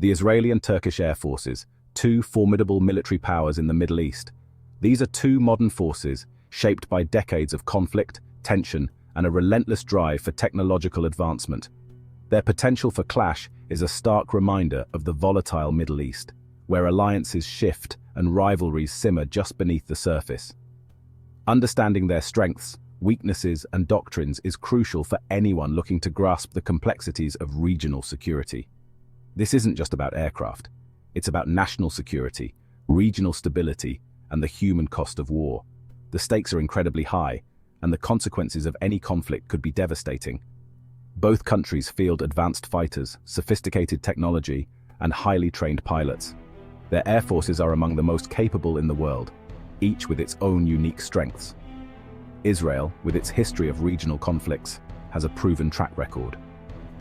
The Israeli and Turkish air forces, two formidable military powers in the Middle East. These are two modern forces shaped by decades of conflict, tension, and a relentless drive for technological advancement. Their potential for clash is a stark reminder of the volatile Middle East, where alliances shift and rivalries simmer just beneath the surface. Understanding their strengths, weaknesses, and doctrines is crucial for anyone looking to grasp the complexities of regional security. This isn't just about aircraft. It's about national security, regional stability, and the human cost of war. The stakes are incredibly high, and the consequences of any conflict could be devastating. Both countries field advanced fighters, sophisticated technology, and highly trained pilots. Their air forces are among the most capable in the world, each with its own unique strengths. Israel, with its history of regional conflicts, has a proven track record.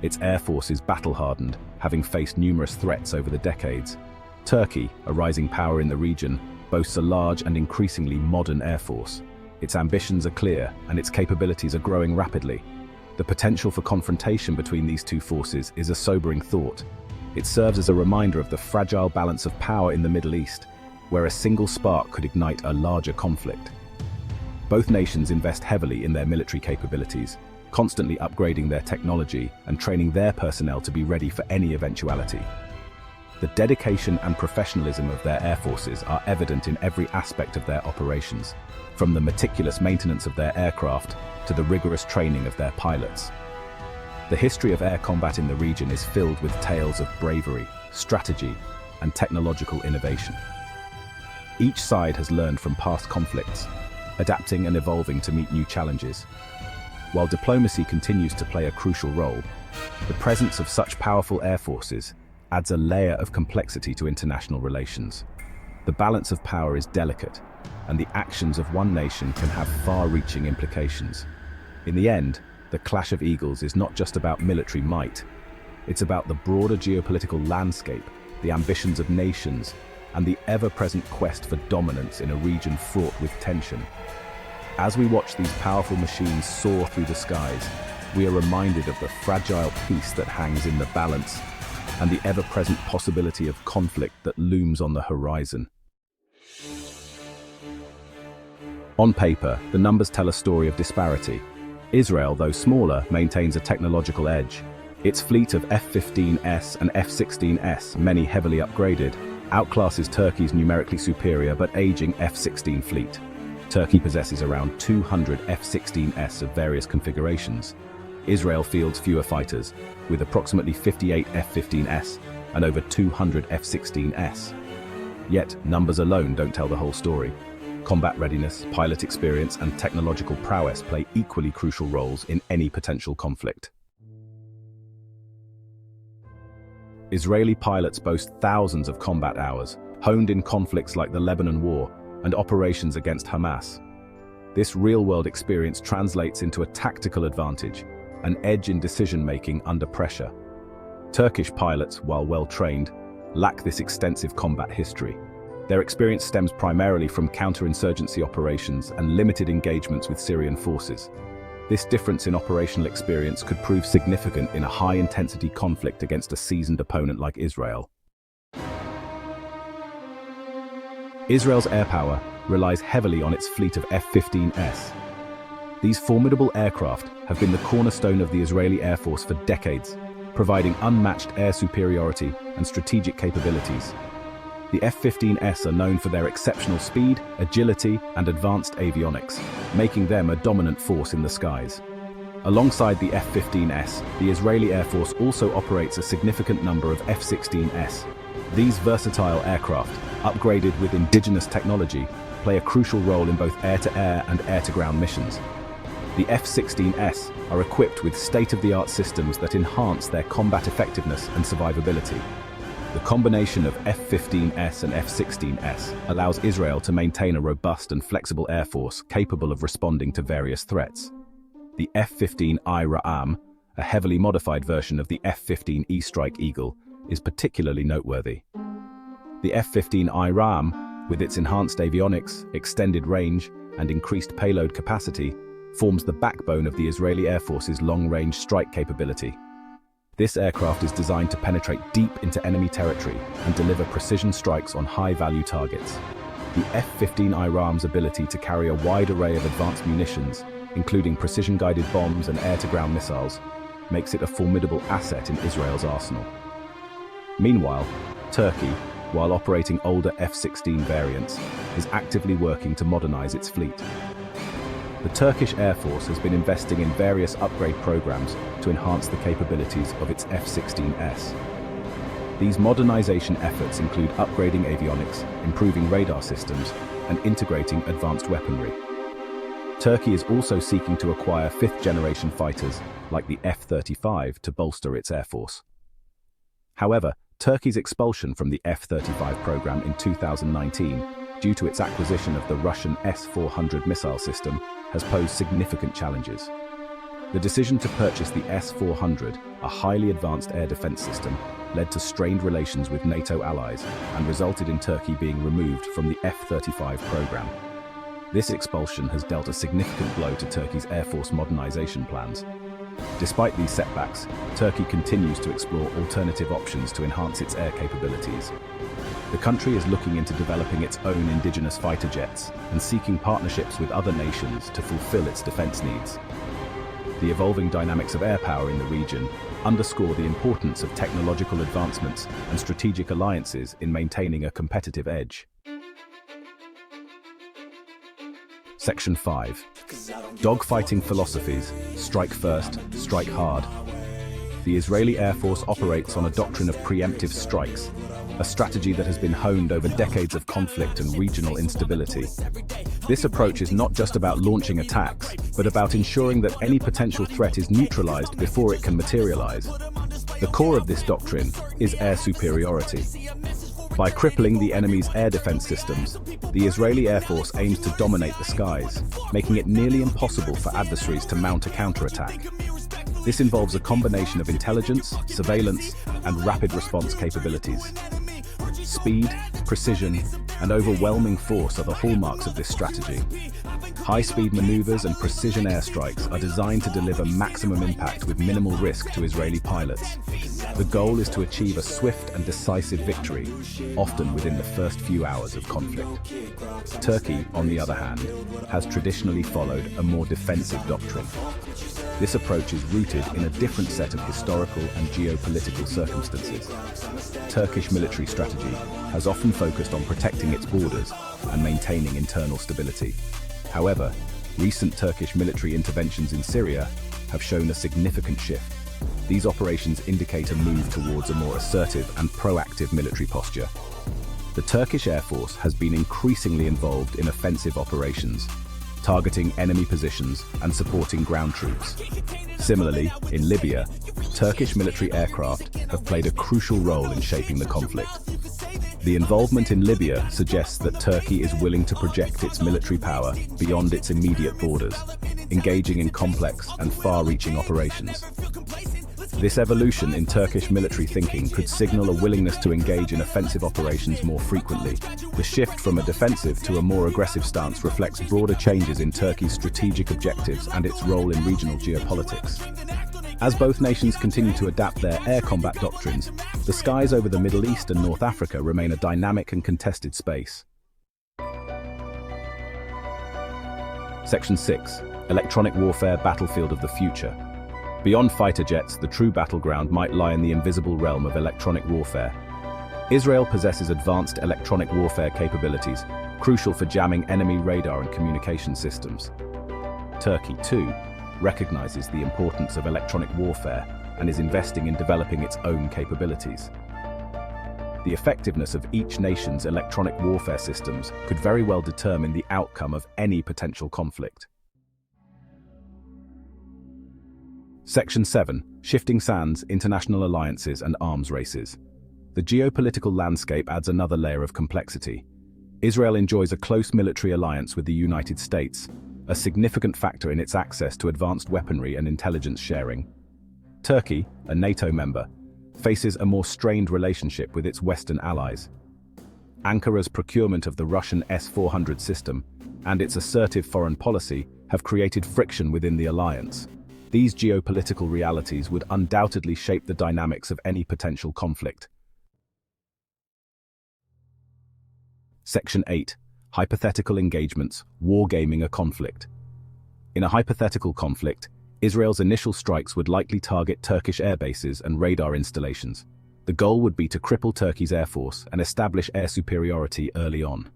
Its air force is battle-hardened, having faced numerous threats over the decades. Turkey, a rising power in the region, boasts a large and increasingly modern air force. Its ambitions are clear, and its capabilities are growing rapidly. The potential for confrontation between these two forces is a sobering thought. It serves as a reminder of the fragile balance of power in the Middle East, where a single spark could ignite a larger conflict. Both nations invest heavily in their military capabilities, constantly upgrading their technology and training their personnel to be ready for any eventuality. The dedication and professionalism of their air forces are evident in every aspect of their operations, from the meticulous maintenance of their aircraft to the rigorous training of their pilots. The history of air combat in the region is filled with tales of bravery, strategy, and technological innovation. Each side has learned from past conflicts, adapting and evolving to meet new challenges. While diplomacy continues to play a crucial role, the presence of such powerful air forces adds a layer of complexity to international relations. The balance of power is delicate, and the actions of one nation can have far-reaching implications. In the end, the clash of eagles is not just about military might. It's about the broader geopolitical landscape, the ambitions of nations, and the ever-present quest for dominance in a region fraught with tension. As we watch these powerful machines soar through the skies, we are reminded of the fragile peace that hangs in the balance and the ever-present possibility of conflict that looms on the horizon. On paper, the numbers tell a story of disparity. Israel, though smaller, maintains a technological edge. Its fleet of F-15S and F-16S, many heavily upgraded, outclasses Turkey's numerically superior but aging F-16 fleet. Turkey possesses around 200 F-16S of various configurations. Israel fields fewer fighters, with approximately 58 F-15S and over 200 F-16S. Yet, numbers alone don't tell the whole story. Combat readiness, pilot experience, and technological prowess play equally crucial roles in any potential conflict. Israeli pilots boast thousands of combat hours, honed in conflicts like the Lebanon War and operations against Hamas. This real-world experience translates into a tactical advantage, an edge in decision-making under pressure. Turkish pilots, while well-trained, lack this extensive combat history. Their experience stems primarily from counterinsurgency operations and limited engagements with Syrian forces. This difference in operational experience could prove significant in a high-intensity conflict against a seasoned opponent like Israel. Israel's air power relies heavily on its fleet of F-15S. These formidable aircraft have been the cornerstone of the Israeli Air Force for decades, providing unmatched air superiority and strategic capabilities. The F-15S are known for their exceptional speed, agility, and advanced avionics, making them a dominant force in the skies. Alongside the F-15S, the Israeli Air Force also operates a significant number of F-16S. These versatile aircraft, upgraded with indigenous technology, play a crucial role in both air-to-air and air-to-ground missions. The F-16S are equipped with state-of-the-art systems that enhance their combat effectiveness and survivability. The combination of F-15S and F-16S allows Israel to maintain a robust and flexible air force capable of responding to various threats. The F-15I Ra'am, a heavily modified version of the F-15E Strike Eagle, is particularly noteworthy. The F-15I Ra'am, with its enhanced avionics, extended range, and increased payload capacity, forms the backbone of the Israeli Air Force's long-range strike capability. This aircraft is designed to penetrate deep into enemy territory and deliver precision strikes on high-value targets. The F-15 Barak's ability to carry a wide array of advanced munitions, including precision-guided bombs and air-to-ground missiles, makes it a formidable asset in Israel's arsenal. Meanwhile, Turkey, while operating older F-16 variants, is actively working to modernize its fleet. The Turkish Air Force has been investing in various upgrade programs to enhance the capabilities of its F-16s. These modernization efforts include upgrading avionics, improving radar systems, and integrating advanced weaponry. Turkey is also seeking to acquire fifth-generation fighters like the F-35 to bolster its air force. However, Turkey's expulsion from the F-35 program in 2019, due to its acquisition of the Russian S-400 missile system, has posed significant challenges. The decision to purchase the S-400, a highly advanced air defense system, led to strained relations with NATO allies and resulted in Turkey being removed from the F-35 program. This expulsion has dealt a significant blow to Turkey's Air Force modernization plans. Despite these setbacks, Turkey continues to explore alternative options to enhance its air capabilities. The country is looking into developing its own indigenous fighter jets and seeking partnerships with other nations to fulfill its defense needs. The evolving dynamics of air power in the region underscore the importance of technological advancements and strategic alliances in maintaining a competitive edge. Section 5. Dogfighting philosophies. Strike first, strike hard. The Israeli Air Force operates on a doctrine of preemptive strikes, a strategy that has been honed over decades of conflict and regional instability. This approach is not just about launching attacks, but about ensuring that any potential threat is neutralized before it can materialize. The core of this doctrine is air superiority. By crippling the enemy's air defense systems, the Israeli Air Force aims to dominate the skies, making it nearly impossible for adversaries to mount a counterattack. This involves a combination of intelligence, surveillance, and rapid response capabilities. Speed, precision, and overwhelming force are the hallmarks of this strategy. High-speed maneuvers and precision airstrikes are designed to deliver maximum impact with minimal risk to Israeli pilots. The goal is to achieve a swift and decisive victory, often within the first few hours of conflict. Turkey, on the other hand, has traditionally followed a more defensive doctrine. This approach is rooted in a different set of historical and geopolitical circumstances. Turkish military strategy has often focused on protecting its borders and maintaining internal stability. However, recent Turkish military interventions in Syria have shown a significant shift. These operations indicate a move towards a more assertive and proactive military posture. The Turkish Air Force has been increasingly involved in offensive operations, targeting enemy positions and supporting ground troops. Similarly, in Libya, Turkish military aircraft have played a crucial role in shaping the conflict. The involvement in Libya suggests that Turkey is willing to project its military power beyond its immediate borders, engaging in complex and far-reaching operations. This evolution in Turkish military thinking could signal a willingness to engage in offensive operations more frequently. The shift from a defensive to a more aggressive stance reflects broader changes in Turkey's strategic objectives and its role in regional geopolitics. As both nations continue to adapt their air combat doctrines, the skies over the Middle East and North Africa remain a dynamic and contested space. Section 6. Electronic warfare battlefield of the future. Beyond fighter jets, the true battleground might lie in the invisible realm of electronic warfare. Israel possesses advanced electronic warfare capabilities, crucial for jamming enemy radar and communication systems. Turkey, too, recognizes the importance of electronic warfare and is investing in developing its own capabilities. The effectiveness of each nation's electronic warfare systems could very well determine the outcome of any potential conflict. Section 7. Shifting sands, international alliances and arms races. The geopolitical landscape adds another layer of complexity. Israel enjoys a close military alliance with the United States, a significant factor in its access to advanced weaponry and intelligence sharing. Turkey, a NATO member, faces a more strained relationship with its Western allies. Ankara's procurement of the Russian S-400 system and its assertive foreign policy have created friction within the alliance. These geopolitical realities would undoubtedly shape the dynamics of any potential conflict. Section 8. Hypothetical engagements, wargaming a conflict. In a hypothetical conflict, Israel's initial strikes would likely target Turkish air bases and radar installations. The goal would be to cripple Turkey's air force and establish air superiority early on.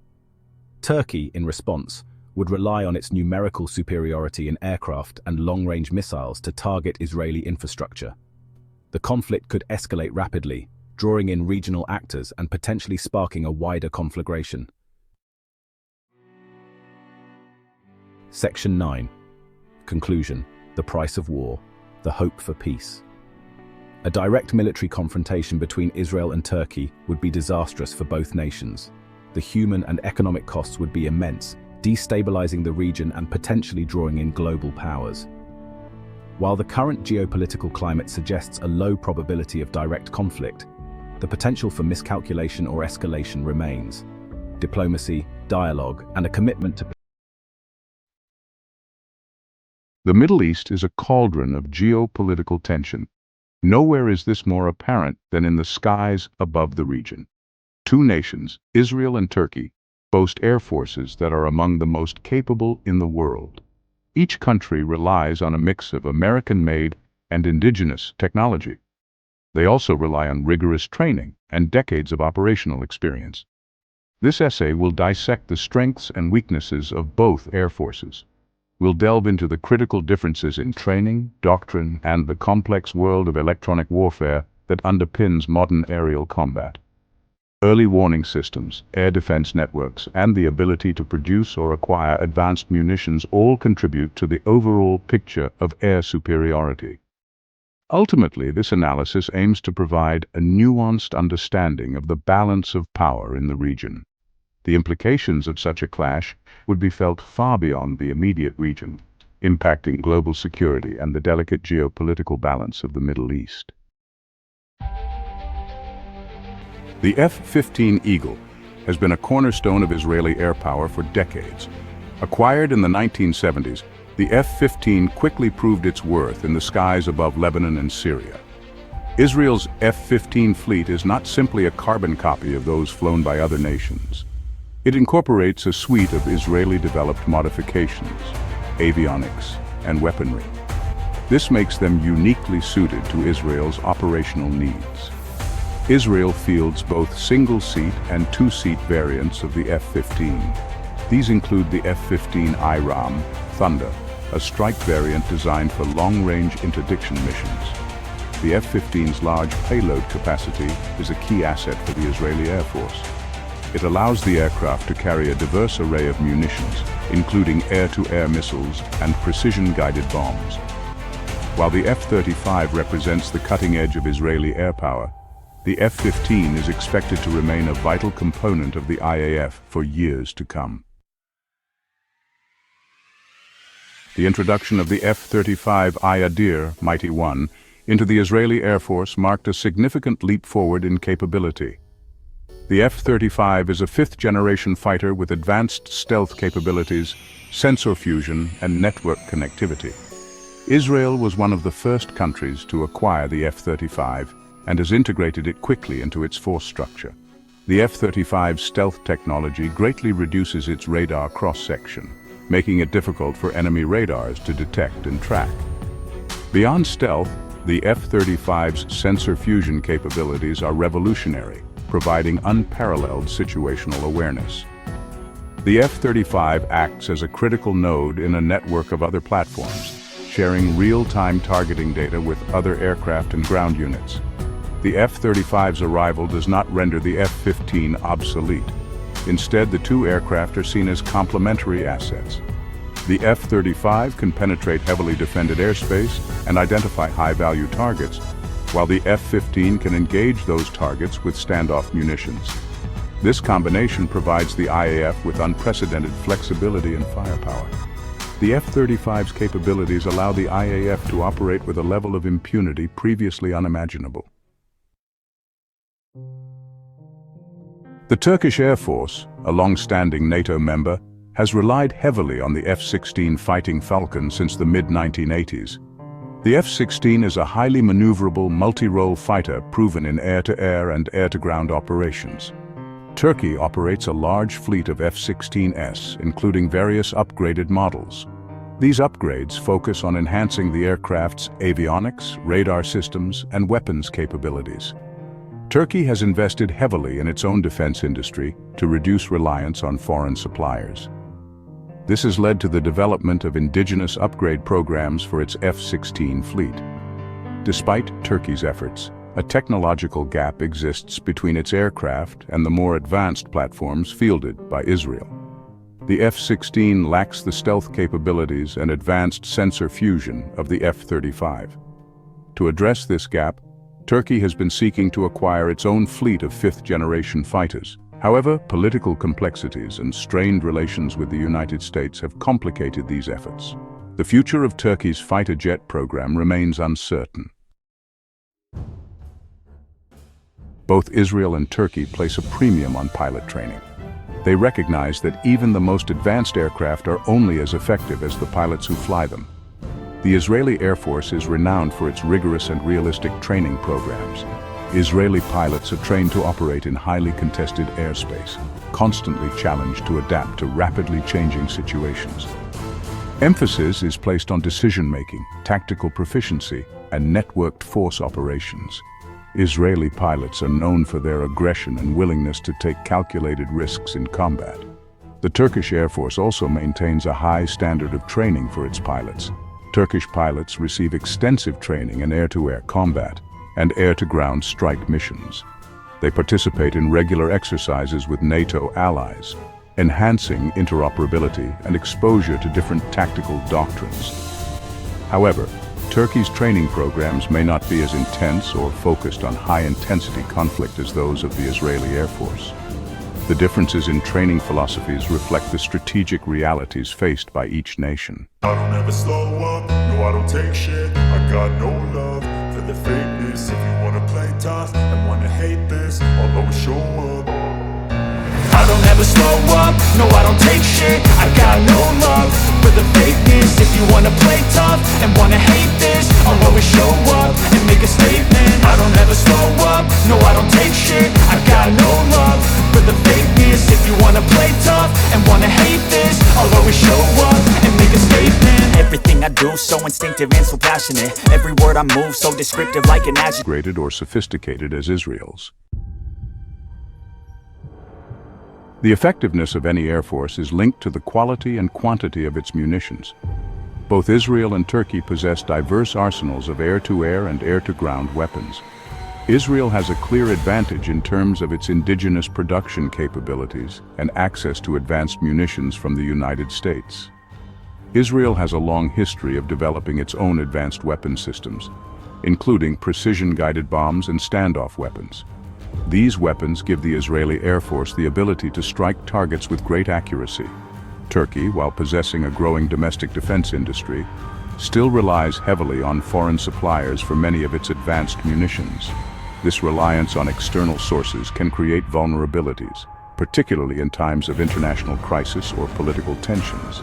Turkey, in response, would rely on its numerical superiority in aircraft and long-range missiles to target Israeli infrastructure. The conflict could escalate rapidly, drawing in regional actors and potentially sparking a wider conflagration. Section 9. Conclusion. The price of war. The hope for peace. A direct military confrontation between Israel and Turkey would be disastrous for both nations. The human and economic costs would be immense, destabilizing the region and potentially drawing in global powers. While the current geopolitical climate suggests a low probability of direct conflict, the potential for miscalculation or escalation remains. Diplomacy, dialogue, and a commitment to The Middle East is a cauldron of geopolitical tension. Nowhere is this more apparent than in the skies above the region. Two nations, Israel and Turkey, boast air forces that are among the most capable in the world. Each country relies on a mix of American-made and indigenous technology. They also rely on rigorous training and decades of operational experience. This essay will dissect the strengths and weaknesses of both air forces. We'll delve into the critical differences in training, doctrine, and the complex world of electronic warfare that underpins modern aerial combat. Early warning systems, air defense networks, and the ability to produce or acquire advanced munitions all contribute to the overall picture of air superiority. Ultimately, this analysis aims to provide a nuanced understanding of the balance of power in the region. The implications of such a clash would be felt far beyond the immediate region, impacting global security and the delicate geopolitical balance of the Middle East. The F-15 Eagle has been a cornerstone of Israeli air power for decades. Acquired in the 1970s, the F-15 quickly proved its worth in the skies above Lebanon and Syria. Israel's F-15 fleet is not simply a carbon copy of those flown by other nations. It incorporates a suite of Israeli-developed modifications, avionics, and weaponry. This makes them uniquely suited to Israel's operational needs. Israel fields both single-seat and two-seat variants of the F-15. These include the F-15 IRAM Thunder, a strike variant designed for long-range interdiction missions. The F-15's large payload capacity is a key asset for the Israeli Air Force. It allows the aircraft to carry a diverse array of munitions, including air-to-air missiles and precision-guided bombs. While the F-35 represents the cutting edge of Israeli air power, the F-15 is expected to remain a vital component of the IAF for years to come. The introduction of the F-35 Ayadir Mighty One into the Israeli Air Force marked a significant leap forward in capability. The F-35 is a fifth-generation fighter with advanced stealth capabilities, sensor fusion, and network connectivity. Israel was one of the first countries to acquire the F-35 and has integrated it quickly into its force structure. The F-35's stealth technology greatly reduces its radar cross-section, making it difficult for enemy radars to detect and track. Beyond stealth, the F-35's sensor fusion capabilities are revolutionary, providing unparalleled situational awareness. The F-35 acts as a critical node in a network of other platforms, sharing real-time targeting data with other aircraft and ground units. The F-35's arrival does not render the F-15 obsolete. Instead, the two aircraft are seen as complementary assets. The F-35 can penetrate heavily defended airspace and identify high-value targets, while the F-15 can engage those targets with standoff munitions. This combination provides the IAF with unprecedented flexibility and firepower. The F-35's capabilities allow the IAF to operate with a level of impunity previously unimaginable. The Turkish Air Force, a long-standing NATO member, has relied heavily on the F-16 Fighting Falcon since the mid-1980s. The F-16 is a highly maneuverable, multi-role fighter proven in air-to-air and air-to-ground operations. Turkey operates a large fleet of F-16s, including various upgraded models. These upgrades focus on enhancing the aircraft's avionics, radar systems, and weapons capabilities. Turkey has invested heavily in its own defense industry to reduce reliance on foreign suppliers. This has led to the development of indigenous upgrade programs for its F-16 fleet. Despite Turkey's efforts, a technological gap exists between its aircraft and the more advanced platforms fielded by Israel. The F-16 lacks the stealth capabilities and advanced sensor fusion of the F-35. To address this gap, Turkey has been seeking to acquire its own fleet of fifth-generation fighters. However, political complexities and strained relations with the United States have complicated these efforts. The future of Turkey's fighter jet program remains uncertain. Both Israel and Turkey place a premium on pilot training. They recognize that even the most advanced aircraft are only as effective as the pilots who fly them. The Israeli Air Force is renowned for its rigorous and realistic training programs. Israeli pilots are trained to operate in highly contested airspace, constantly challenged to adapt to rapidly changing situations. Emphasis is placed on decision-making, tactical proficiency, and networked force operations. Israeli pilots are known for their aggression and willingness to take calculated risks in combat. The Turkish Air Force also maintains a high standard of training for its pilots. Turkish pilots receive extensive training in air-to-air combat and air-to-ground strike missions. They participate in regular exercises with NATO allies, enhancing interoperability and exposure to different tactical doctrines. However, Turkey's training programs may not be as intense or focused on high-intensity conflict as those of the Israeli Air Force. The differences in training philosophies reflect the strategic realities faced by each nation. I don't ever slow up, no I don't take shit. I got no love for the fakeness. If you wanna play tough and wanna hate this, I'll always show up. I don't ever slow up, no I don't take shit. I got no love for the fakeness. If you wanna play tough and wanna hate this, I'll always show up and make a statement. I don't ever slow up, no I don't take shit. I got no love for the fakeness. If you wanna play tough and wanna hate this, I'll always show up and make a statement. Everything I do so instinctive and so passionate. Every word I move so descriptive like an adjective. Graded or sophisticated as Israel's. The effectiveness of any air force is linked to the quality and quantity of its munitions. Both Israel and Turkey possess diverse arsenals of air-to-air and air-to-ground weapons. Israel has a clear advantage in terms of its indigenous production capabilities and access to advanced munitions from the United States. Israel has a long history of developing its own advanced weapon systems, including precision-guided bombs and standoff weapons. These weapons give the Israeli Air Force the ability to strike targets with great accuracy. Turkey, while possessing a growing domestic defense industry, still relies heavily on foreign suppliers for many of its advanced munitions. This reliance on external sources can create vulnerabilities, particularly in times of international crisis or political tensions.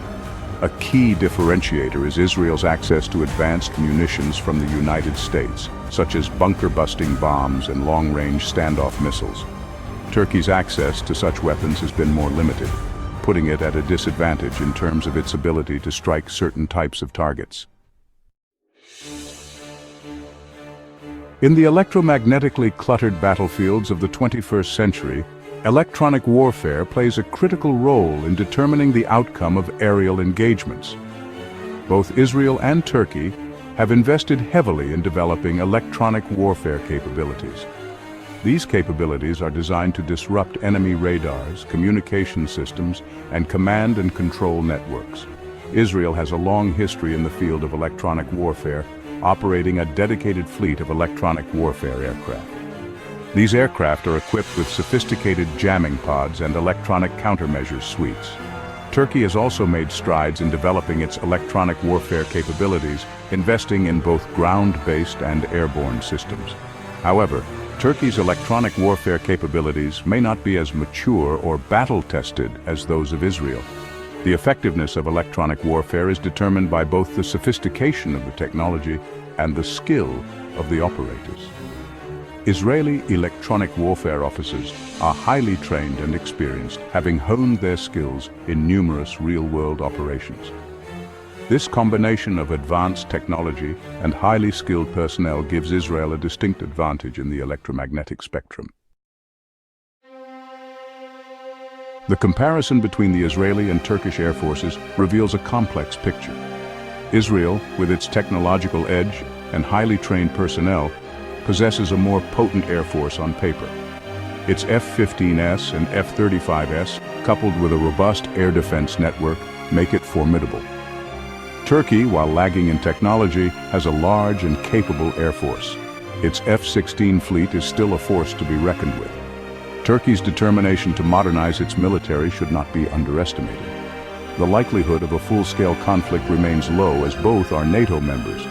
A key differentiator is Israel's access to advanced munitions from the United States, such as bunker-busting bombs and long-range standoff missiles. Turkey's access to such weapons has been more limited, putting it at a disadvantage in terms of its ability to strike certain types of targets. In the electromagnetically cluttered battlefields of the 21st century, electronic warfare plays a critical role in determining the outcome of aerial engagements. Both Israel and Turkey have invested heavily in developing electronic warfare capabilities. These capabilities are designed to disrupt enemy radars, communication systems, and command and control networks. Israel has a long history in the field of electronic warfare, operating a dedicated fleet of electronic warfare aircraft. These aircraft are equipped with sophisticated jamming pods and electronic countermeasures suites. Turkey has also made strides in developing its electronic warfare capabilities, investing in both ground-based and airborne systems. However, Turkey's electronic warfare capabilities may not be as mature or battle-tested as those of Israel. The effectiveness of electronic warfare is determined by both the sophistication of the technology and the skill of the operators. Israeli electronic warfare officers are highly trained and experienced, having honed their skills in numerous real-world operations. This combination of advanced technology and highly skilled personnel gives Israel a distinct advantage in the electromagnetic spectrum. The comparison between the Israeli and Turkish air forces reveals a complex picture. Israel, with its technological edge and highly trained personnel, possesses a more potent air force on paper. Its F-15S and F-35S, coupled with a robust air defense network, make it formidable. Turkey, while lagging in technology, has a large and capable air force. Its F-16 fleet is still a force to be reckoned with. Turkey's determination to modernize its military should not be underestimated. The likelihood of a full-scale conflict remains low as both are NATO members,